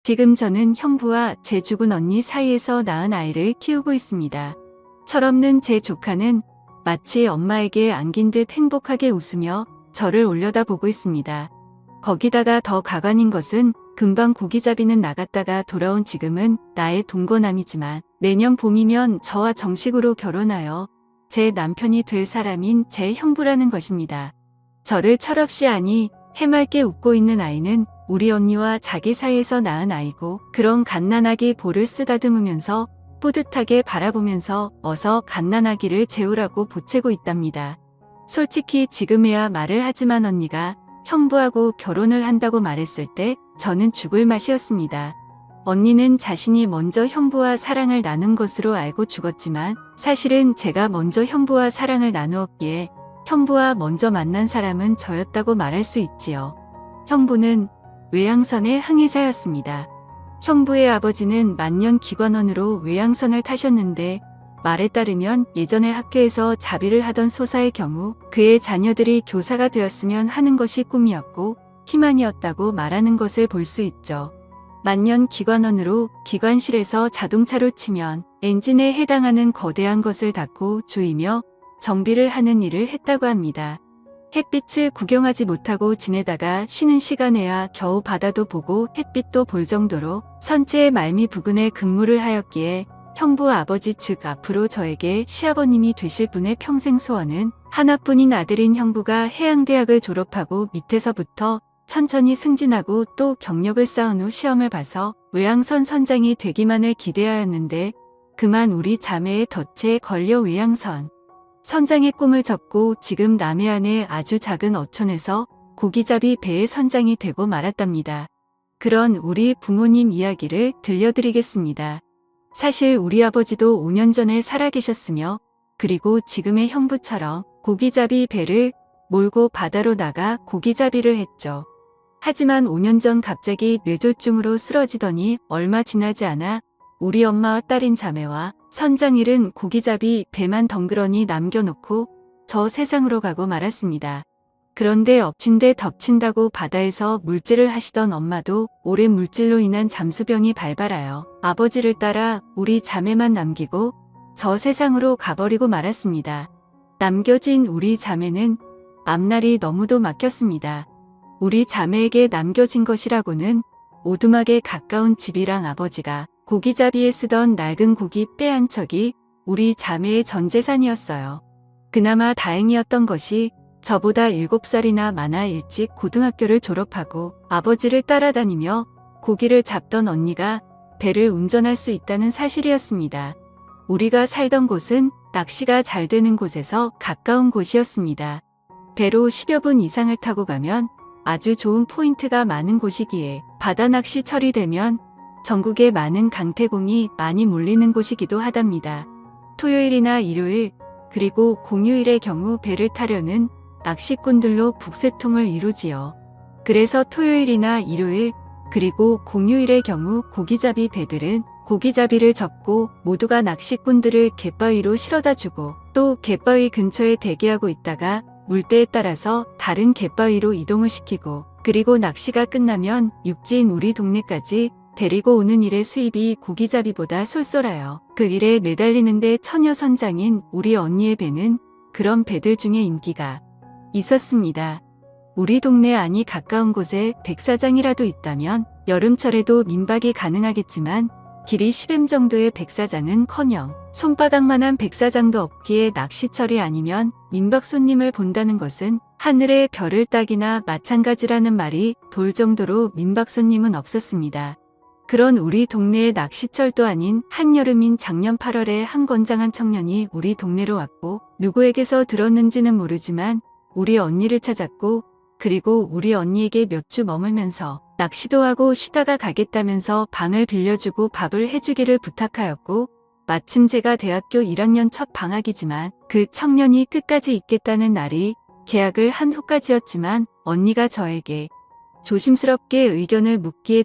지금 저는 형부와 제 죽은 언니 사이에서 낳은 아이를 키우고 있습니다. 철없는 제 조카는 마치 엄마에게 안긴 듯 행복하게 웃으며 저를 올려다보고 있습니다. 거기다가 더 가관인 것은 금방 고기잡이는 나갔다가 돌아온 지금은 나의 동거남이지만 내년 봄이면 저와 정식으로 결혼하여 제 남편이 될 사람인 제 형부라는 것입니다. 저를 철없이 아니 해맑게 웃고 있는 아이는 우리 언니와 자기 사이에서 낳은 아이고, 그런 갓난아기 볼을 쓰다듬으면서 뿌듯하게 바라보면서 어서 갓난아기를 재우라고 보채고 있답니다. 솔직히 지금에야 말을 하지만 언니가 형부하고 결혼을 한다고 말했을 때 저는 죽을 맛이었습니다. 언니는 자신이 먼저 형부와 사랑을 나눈 것으로 알고 죽었지만 사실은 제가 먼저 형부와 사랑을 나누었기에 형부와 먼저 만난 사람은 저였다고 말할 수 있지요. 형부는 외양선의 항해사였습니다. 형부의 아버지는 만년기관원으로 외양선을 타셨는데 말에 따르면 예전에 학교에서 자비를 하던 소사의 경우 그의 자녀들이 교사가 되었으면 하는 것이 꿈이었고 희망이었다고 말하는 것을 볼 수 있죠. 만년기관원으로 기관실에서 자동차로 치면 엔진에 해당하는 거대한 것을 닫고 조이며 정비를 하는 일을 했다고 합니다. 햇빛을 구경하지 못하고 지내다가 쉬는 시간에야 겨우 바다도 보고 햇빛도 볼 정도로 선체의 말미 부근에 근무를 하였기에 형부 아버지 측 앞으로 저에게 시아버님이 되실 분의 평생 소원은 하나뿐인 아들인 형부가 해양대학을 졸업하고 밑에서부터 천천히 승진하고 또 경력을 쌓은 후 시험을 봐서 외양선 선장이 되기만을 기대하였는데 그만 우리 자매의 덫에 걸려 외양선 선장의 꿈을 접고 지금 남해안의 아주 작은 어촌에서 고기잡이 배의 선장이 되고 말았답니다. 그런 우리 부모님 이야기를 들려드리겠습니다. 사실 우리 아버지도 5년 전에 살아계셨으며 그리고 지금의 형부처럼 고기잡이 배를 몰고 바다로 나가 고기잡이를 했죠. 하지만 5년 전 갑자기 뇌졸중으로 쓰러지더니 얼마 지나지 않아 우리 엄마와 딸인 자매와 선장일은 고기잡이 배만 덩그러니 남겨놓고 저 세상으로 가고 말았습니다. 그런데 엎친 데 덮친다고 바다에서 물질을 하시던 엄마도 오랜 물질로 인한 잠수병이 발발하여 아버지를 따라 우리 자매만 남기고 저 세상으로 가버리고 말았습니다. 남겨진 우리 자매는 앞날이 너무도 막혔습니다. 우리 자매에게 남겨진 것이라고는 오두막에 가까운 집이랑 아버지가 고기잡이에 쓰던 낡은 고기 뼈 한 척이 우리 자매의 전 재산이었어요. 그나마 다행이었던 것이 저보다 7살이나 많아 일찍 고등학교를 졸업하고 아버지를 따라다니며 고기를 잡던 언니가 배를 운전할 수 있다는 사실이었습니다. 우리가 살던 곳은 낚시가 잘 되는 곳에서 가까운 곳이었습니다. 배로 10여 분 이상을 타고 가면 아주 좋은 포인트가 많은 곳이기에 바다 낚시철이 되면 전국에 많은 강태공이 많이 몰리는 곳이기도 하답니다. 토요일이나 일요일 그리고 공휴일의 경우 배를 타려는 낚시꾼들로 북새통을 이루지요. 그래서 토요일이나 일요일 그리고 공휴일의 경우 고기잡이 배들은 고기잡이를 접고 모두가 낚시꾼들을 갯바위로 실어다 주고 또 갯바위 근처에 대기하고 있다가 물때에 따라서 다른 갯바위로 이동을 시키고 그리고 낚시가 끝나면 육지인 우리 동네까지 데리고 오는 일의 수입이 고기잡이보다 쏠쏠해요. 그 일에 매달리는데 처녀 선장인 우리 언니의 배는 그런 배들 중에 인기가 있었습니다. 우리 동네 안이 가까운 곳에 백사장이라도 있다면 여름철에도 민박이 가능하겠지만 길이 10m 정도의 백사장은커녕 손바닥만한 백사장도 없기에 낚시철이 아니면 민박 손님을 본다는 것은 하늘의 별을 따기나 마찬가지라는 말이 돌 정도로 민박 손님은 없었습니다. 그런 우리 동네의 낚시철도 아닌 한여름인 작년 8월에 한 건장한 청년이 우리 동네로 왔고 누구에게서 들었는지는 모르지만 우리 언니를 찾았고 그리고 우리 언니에게 몇 주 머물면서 낚시도 하고 쉬다가 가겠다면서 방을 빌려주고 밥을 해주기를 부탁하였고 마침 제가 대학교 1학년 첫 방학이지만 그 청년이 끝까지 있겠다는 날이 계약을 한 후까지였지만 언니가 저에게 조심스럽게 의견을 묻기에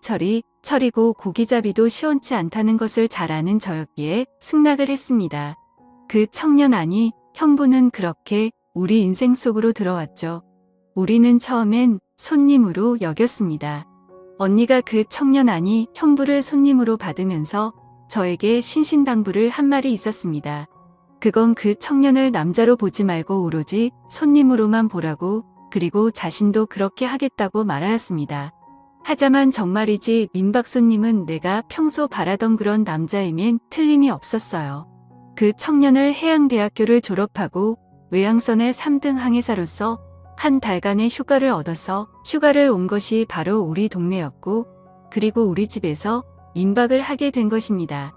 철이고 고기잡이도 시원치 않다는 것을 잘 아는 저였기에 승낙을 했습니다. 그 청년 아니 형부는 그렇게 우리 인생 속으로 들어왔죠. 우리는 처음엔 손님으로 여겼습니다. 언니가 그 청년 아니 형부를 손님으로 받으면서 저에게 신신당부를 한 말이 있었습니다. 그건 그 청년을 남자로 보지 말고 오로지 손님으로만 보라고, 그리고 자신도 그렇게 하겠다고 말하였습니다. 하자만 정말이지 민박 손님은 내가 평소 바라던 그런 남자이면 틀림이 없었어요. 그 청년을 해양대학교를 졸업하고 외항선의 3등 항해사로서 한 달간의 휴가를 얻어서 휴가를 온 것이 바로 우리 동네였고, 그리고 우리 집에서 민박을 하게 된 것입니다.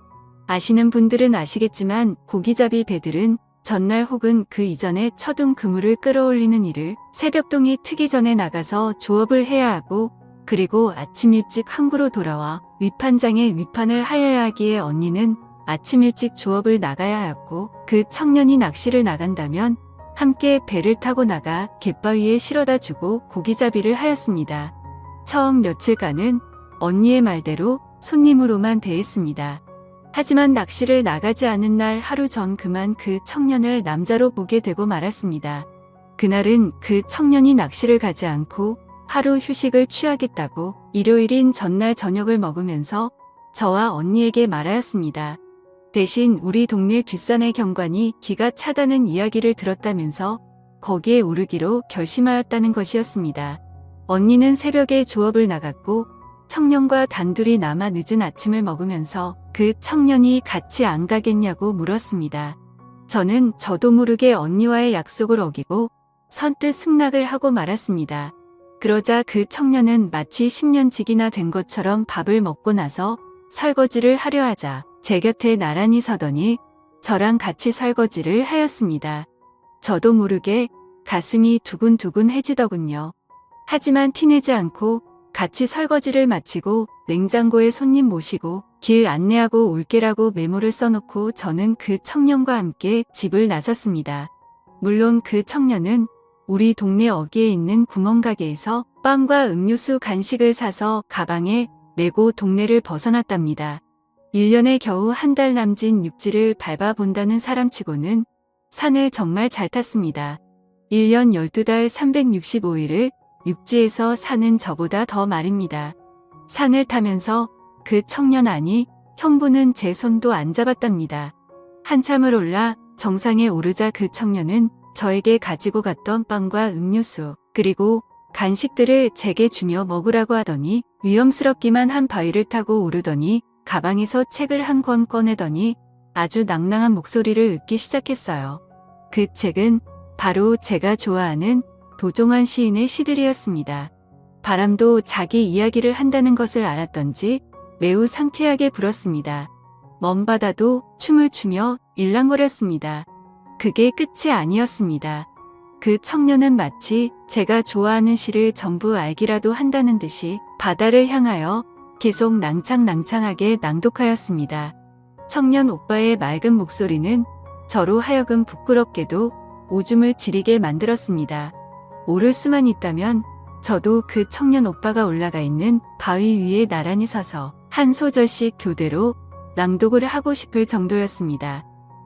아시는 분들은 아시겠지만 고기잡이 배들은 전날 혹은 그 이전에 처분 그물을 끌어올리는 일을 새벽동이 트기 전에 나가서 조업을 해야 하고, 그리고 아침 일찍 항구로 돌아와 위판장에 위판을 하여야 하기에 언니는 아침 일찍 조업을 나가야 하였고, 그 청년이 낚시를 나간다면 함께 배를 타고 나가 갯바위에 실어다 주고 고기잡이를 하였습니다. 처음 며칠간은 언니의 말대로 손님으로만 대했습니다. 하지만 낚시를 나가지 않은 날 하루 전 그만 그 청년을 남자로 보게 되고 말았습니다. 그날은 그 청년이 낚시를 가지 않고 하루 휴식을 취하겠다고 일요일인 전날 저녁을 먹으면서 저와 언니에게 말하였습니다. 대신 우리 동네 뒷산의 경관이 기가 차다는 이야기를 들었다면서 거기에 오르기로 결심하였다는 것이었습니다. 언니는 새벽에 조업을 나갔고 청년과 단둘이 남아 늦은 아침을 먹으면서 그 청년이 같이 안 가겠냐고 물었습니다. 저는 저도 모르게 언니와의 약속을 어기고 선뜻 승낙을 하고 말았습니다. 그러자 그 청년은 마치 10년직이나 된 것처럼 밥을 먹고 나서 설거지를 하려 하자 제 곁에 나란히 서더니 저랑 같이 설거지를 하였습니다. 저도 모르게 가슴이 두근두근해지더군요. 하지만 티내지 않고 같이 설거지를 마치고 냉장고에 손님 모시고 길 안내하고 올게라고 메모를 써놓고 저는 그 청년과 함께 집을 나섰습니다. 물론 그 청년은 우리 동네 어귀에 있는 구멍가게에서 빵과 음료수 간식을 사서 가방에 메고 동네를 벗어났답니다. 1년에 겨우 한 달 남짓 육지를 밟아본다는 사람치고는 산을 정말 잘 탔습니다. 1년 12달 365일을 육지에서 사는 저보다 더 말입니다. 산을 타면서 그 청년 아니 형부는 제 손도 안 잡았답니다. 한참을 올라 정상에 오르자 그 청년은 저에게 가지고 갔던 빵과 음료수 그리고 간식들을 제게 주며 먹으라고 하더니 위험스럽기만 한 바위를 타고 오르더니 가방에서 책을 한 권 꺼내더니 아주 낭낭한 목소리를 읽기 시작했어요. 그 책은 바로 제가 좋아하는 도종환 시인의 시들이었습니다. 바람도 자기 이야기를 한다는 것을 알았던지 매우 상쾌하게 불었습니다. 먼 바다도 춤을 추며 일랑거렸습니다. 그게 끝이 아니었습니다. 그 청년은 마치 제가 좋아하는 시를 전부 알기라도 한다는 듯이 바다를 향하여 계속 낭창낭창하게 낭독하였습니다. 청년 오빠의 맑은 목소리는 저로 하여금 부끄럽게도 오줌을 지리게 만들었습니다. 오를 수만 있다면 저도 그 청년 오빠가 올라가 있는 바위 위에 나란히 서서 한 소절씩 교대로 낭독을 하고 싶을 정도였습니다.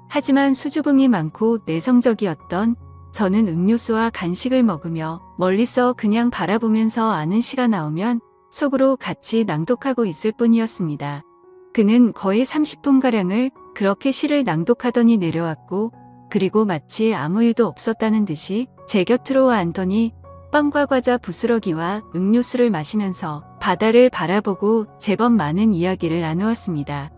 하지만 수줍음이 많고 내성적이었던 저는 음료수와 간식을 먹으며 멀리서 그냥 바라보면서 아는 시가 나오면 속으로 같이 낭독하고 있을 뿐이었습니다. 그는 거의 30분가량을 그렇게 시를 낭독하더니 내려왔고 그리고 마치 아무 일도 없었다는 듯이 제 곁으로 앉더니 빵과 과자 부스러기와 음료수를 마시면서 바다를 바라보고 제법 많은 이야기를 나누었습니다.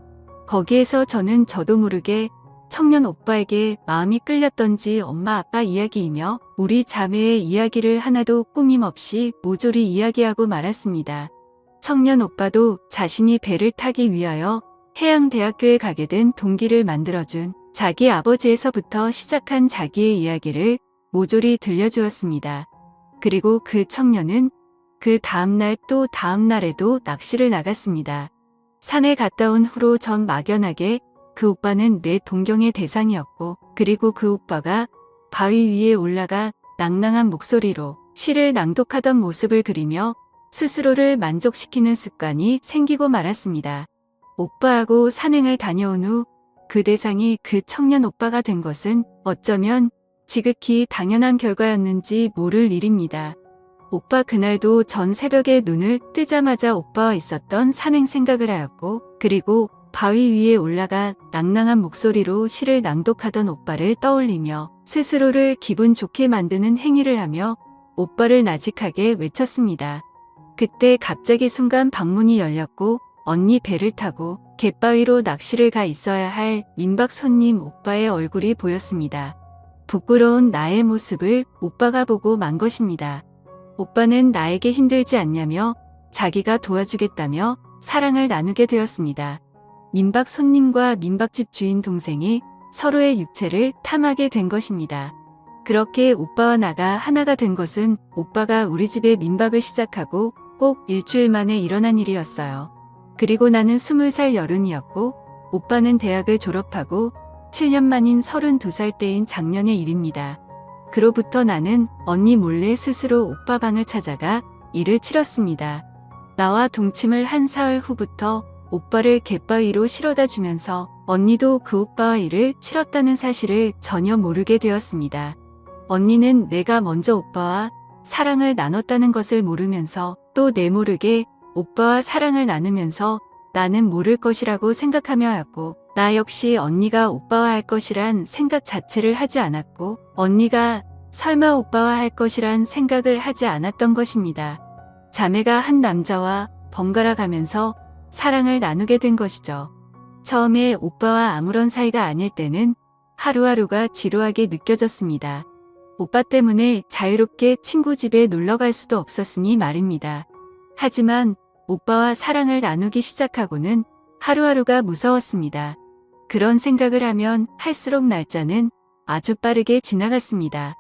거기에서 저는 저도 모르게 청년 오빠에게 마음이 끌렸던지 엄마 아빠 이야기이며 우리 자매의 이야기를 하나도 꾸밈없이 모조리 이야기하고 말았습니다. 청년 오빠도 자신이 배를 타기 위하여 해양대학교에 가게 된 동기를 만들어준 자기 아버지에서부터 시작한 자기의 이야기를 모조리 들려주었습니다. 그리고 그 청년은 그 다음날 또 다음날에도 낚시를 나갔습니다. 산에 갔다 온 후로 전 막연하게 그 오빠는 내 동경의 대상이었고 그리고 그 오빠가 바위 위에 올라가 낭낭한 목소리로 시를 낭독하던 모습을 그리며 스스로를 만족시키는 습관이 생기고 말았습니다. 오빠하고 산행을 다녀온 후 그 대상이 그 청년 오빠가 된 것은 어쩌면 지극히 당연한 결과였는지 모를 일입니다. 오빠 그날도 전 새벽에 눈을 뜨자마자 오빠와 있었던 산행 생각을 하였고, 그리고 바위 위에 올라가 낭낭한 목소리로 시를 낭독하던 오빠를 떠올리며 스스로를 기분 좋게 만드는 행위를 하며 오빠를 나직하게 외쳤습니다. 그때 갑자기 순간 방문이 열렸고 언니 배를 타고 갯바위로 낚시를 가 있어야 할 민박 손님 오빠의 얼굴이 보였습니다. 부끄러운 나의 모습을 오빠가 보고 만 것입니다. 오빠는 나에게 힘들지 않냐며 자기가 도와주겠다며 사랑을 나누게 되었습니다. 민박 손님과 민박집 주인 동생이 서로의 육체를 탐하게 된 것입니다. 그렇게 오빠와 나가 하나가 된 것은 오빠가 우리 집에 민박을 시작하고 꼭 일주일 만에 일어난 일이었어요. 그리고 나는 20살 여른이었고 오빠는 대학을 졸업하고 7년 만인 32살 때인 작년의 일입니다. 그로부터 나는 언니 몰래 스스로 오빠 방을 찾아가 일을 치렀습니다. 나와 동침을 한 사흘 후부터 오빠를 갯바위로 실어다 주면서 언니도 그 오빠와 일을 치렀다는 사실을 전혀 모르게 되었습니다. 언니는 내가 먼저 오빠와 사랑을 나눴다는 것을 모르면서 또 내 모르게 오빠와 사랑을 나누면서 나는 모를 것이라고 생각하며 하였고, 나 역시 언니가 오빠와 할 것이란 생각 자체를 하지 않았고 언니가 설마 오빠와 할 것이란 생각을 하지 않았던 것입니다. 자매가 한 남자와 번갈아 가면서 사랑을 나누게 된 것이죠. 처음에 오빠와 아무런 사이가 아닐 때는 하루하루가 지루하게 느껴졌습니다. 오빠 때문에 자유롭게 친구 집에 놀러 갈 수도 없었으니 말입니다. 하지만 오빠와 사랑을 나누기 시작하고는 하루하루가 무서웠습니다. 그런 생각을 하면 할수록 날짜는 아주 빠르게 지나갔습니다.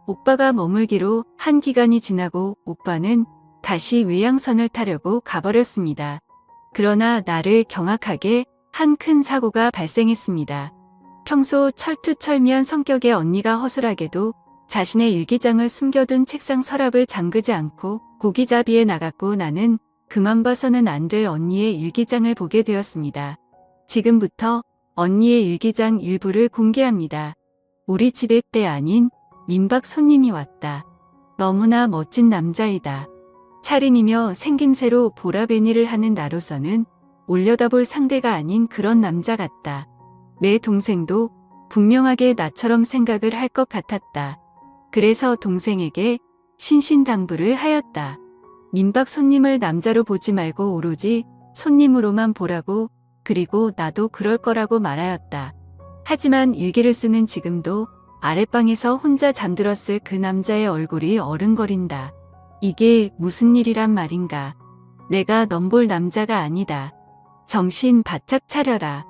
오빠가 머물기로 한 기간이 지나고 오빠는 다시 외양선을 타려고 가버렸습니다. 그러나 나를 경악하게 한 큰 사고가 발생했습니다. 평소 철두철미한 성격의 언니가 허술하게도 자신의 일기장을 숨겨둔 책상 서랍을 잠그지 않고 고기잡이에 나갔고, 나는 그만 봐서는 안 될 언니의 일기장을 보게 되었습니다. 지금부터 언니의 일기장 일부를 공개합니다. 우리 집에 때 아닌 민박 손님이 왔다. 너무나 멋진 남자이다. 차림이며 생김새로 보라베니를 하는 나로서는 올려다볼 상대가 아닌 그런 남자 같다. 내 동생도 분명하게 나처럼 생각을 할 것 같았다. 그래서 동생에게 신신당부를 하였다. 민박 손님을 남자로 보지 말고 오로지 손님으로만 보라고, 그리고 나도 그럴 거라고 말하였다. 하지만 일기를 쓰는 지금도 아랫방에서 혼자 잠들었을 그 남자의 얼굴이 어른거린다. 이게 무슨 일이란 말인가. 내가 넌 볼 남자가 아니다. 정신 바짝 차려라.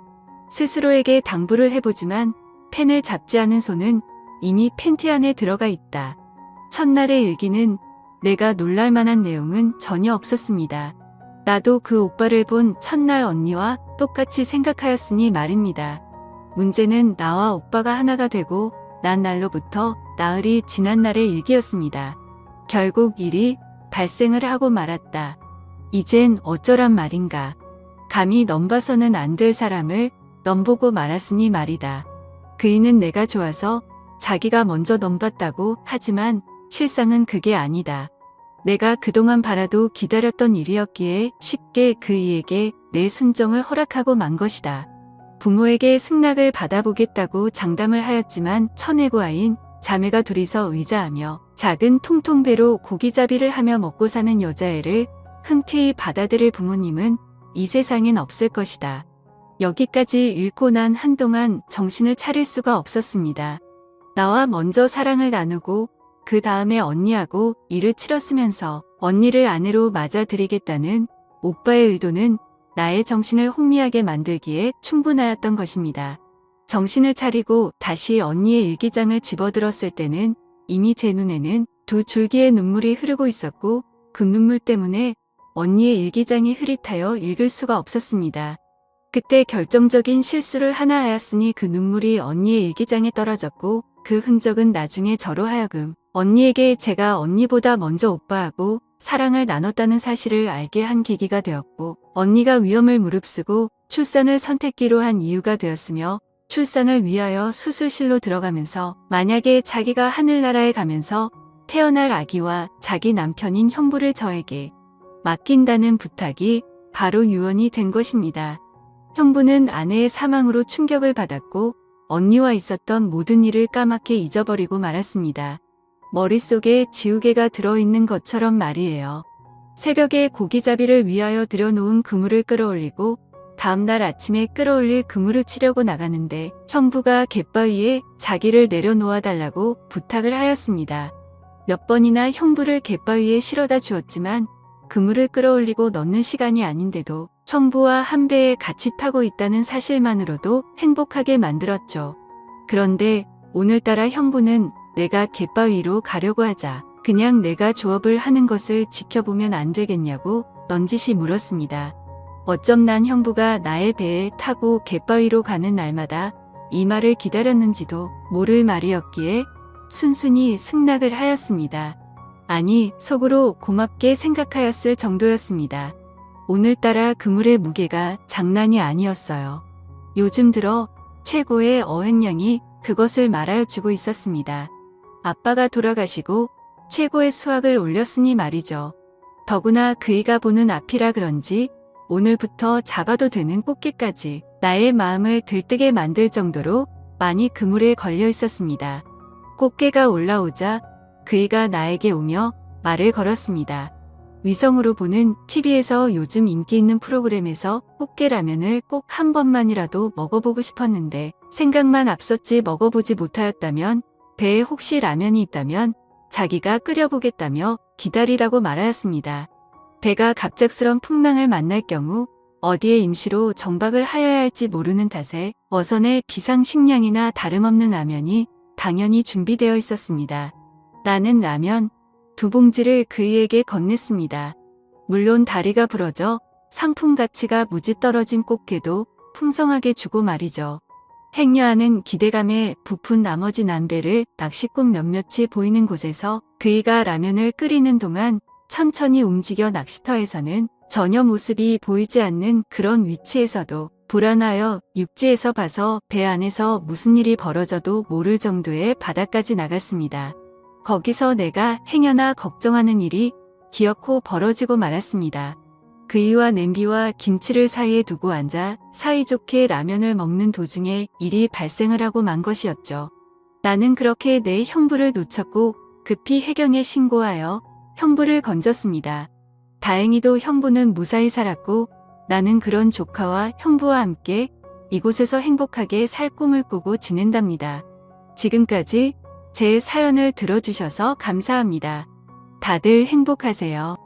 스스로에게 당부를 해보지만 펜을 잡지 않은 손은 이미 팬티 안에 들어가 있다. 첫날의 일기는 내가 놀랄 만한 내용은 전혀 없었습니다. 나도 그 오빠를 본 첫날 언니와 똑같이 생각하였으니 말입니다. 문제는 나와 오빠가 하나가 되고 난 날로부터 나흘이 지난 날의 일기였습니다. 결국 일이 발생을 하고 말았다. 이젠 어쩌란 말인가. 감히 넌 봐서는 안 될 사람을 넌 보고 말았으니 말이다. 그이는 내가 좋아서 자기가 먼저 넌 봤다고 하지만 실상은 그게 아니다. 내가 그동안 바라도 기다렸던 일이었기에 쉽게 그이에게 내 순정을 허락하고 만 것이다. 부모에게 승낙을 받아보겠다고 장담을 하였지만 처내고아인 자매가 둘이서 의자하며 작은 통통배로 고기잡이를 하며 먹고 사는 여자애를 흔쾌히 받아들일 부모님은 이 세상엔 없을 것이다. 여기까지 읽고 난 한동안 정신을 차릴 수가 없었습니다. 나와 먼저 사랑을 나누고 그 다음에 언니하고 일을 치렀으면서 언니를 아내로 맞아들이겠다는 오빠의 의도는 나의 정신을 혼미하게 만들기에 충분하였던 것입니다. 정신을 차리고 다시 언니의 일기장을 집어들었을 때는 이미 제 눈에는 두 줄기의 눈물이 흐르고 있었고 그 눈물 때문에 언니의 일기장이 흐릿하여 읽을 수가 없었습니다. 그때 결정적인 실수를 하나 하였으니 그 눈물이 언니의 일기장에 떨어졌고 그 흔적은 나중에 저로 하여금 언니에게 제가 언니보다 먼저 오빠하고 사랑을 나눴다는 사실을 알게 한 계기가 되었고, 언니가 위험을 무릅쓰고 출산을 선택기로 한 이유가 되었으며, 출산을 위하여 수술실로 들어가면서 만약에 자기가 하늘나라에 가면서 태어날 아기와 자기 남편인 형부를 저에게 맡긴다는 부탁이 바로 유언이 된 것입니다. 형부는 아내의 사망으로 충격을 받았고 언니와 있었던 모든 일을 까맣게 잊어버리고 말았습니다. 머릿속에 지우개가 들어있는 것처럼 말이에요. 새벽에 고기잡이를 위하여 들여놓은 그물을 끌어올리고 다음날 아침에 끌어올릴 그물을 치려고 나가는데 형부가 갯바위에 자기를 내려놓아 달라고 부탁을 하였습니다. 몇 번이나 형부를 갯바위에 실어다 주었지만 그물을 끌어올리고 넣는 시간이 아닌데도 형부와 한 배에 같이 타고 있다는 사실만으로도 행복하게 만들었죠. 그런데 오늘따라 형부는 내가 갯바위로 가려고 하자 그냥 내가 조업을 하는 것을 지켜보면 안 되겠냐고 넌지시 물었습니다. 어쩜 난 형부가 나의 배에 타고 갯바위로 가는 날마다 이 말을 기다렸는지도 모를 말이었기에 순순히 승낙을 하였습니다. 아니, 속으로 고맙게 생각하였을 정도였습니다. 오늘따라 그물의 무게가 장난이 아니었어요. 요즘 들어 최고의 어획량이 그것을 말하여 주고 있었습니다. 아빠가 돌아가시고 최고의 수확을 올렸으니 말이죠. 더구나 그이가 보는 앞이라 그런지 오늘부터 잡아도 되는 꽃게까지 나의 마음을 들뜨게 만들 정도로 많이 그물에 걸려 있었습니다. 꽃게가 올라오자 그이가 나에게 오며 말을 걸었습니다. 위성으로 보는 TV에서 요즘 인기 있는 프로그램에서 꽃게라면을 꼭 한 번만이라도 먹어보고 싶었는데 생각만 앞섰지 먹어보지 못하였다면 배에 혹시 라면이 있다면 자기가 끓여보겠다며 기다리라고 말하였습니다. 배가 갑작스런 풍랑을 만날 경우 어디에 임시로 정박을 하여야 할지 모르는 탓에 어선에 비상식량이나 다름없는 라면이 당연히 준비되어 있었습니다. 나는 라면 2봉지를 그이에게 건넸습니다. 물론 다리가 부러져 상품 가치가 무지 떨어진 꽃게도 풍성하게 주고 말이죠. 행여하는 기대감에 부푼 나머지 난배를 낚시꾼 몇몇이 보이는 곳에서 그이가 라면을 끓이는 동안 천천히 움직여 낚시터에서는 전혀 모습이 보이지 않는 그런 위치에서도 불안하여 육지에서 봐서 배 안에서 무슨 일이 벌어져도 모를 정도의 바다까지 나갔습니다. 거기서 내가 행여나 걱정하는 일이 기어코 벌어지고 말았습니다. 그이와 냄비와 김치를 사이에 두고 앉아 사이좋게 라면을 먹는 도중에 일이 발생을 하고 만 것이었죠. 나는 그렇게 내 형부를 놓쳤고 급히 해경에 신고하여 형부를 건졌습니다. 다행히도 형부는 무사히 살았고 나는 그런 조카와 형부와 함께 이곳에서 행복하게 살 꿈을 꾸고 지낸답니다. 지금까지 제 사연을 들어주셔서 감사합니다. 다들 행복하세요.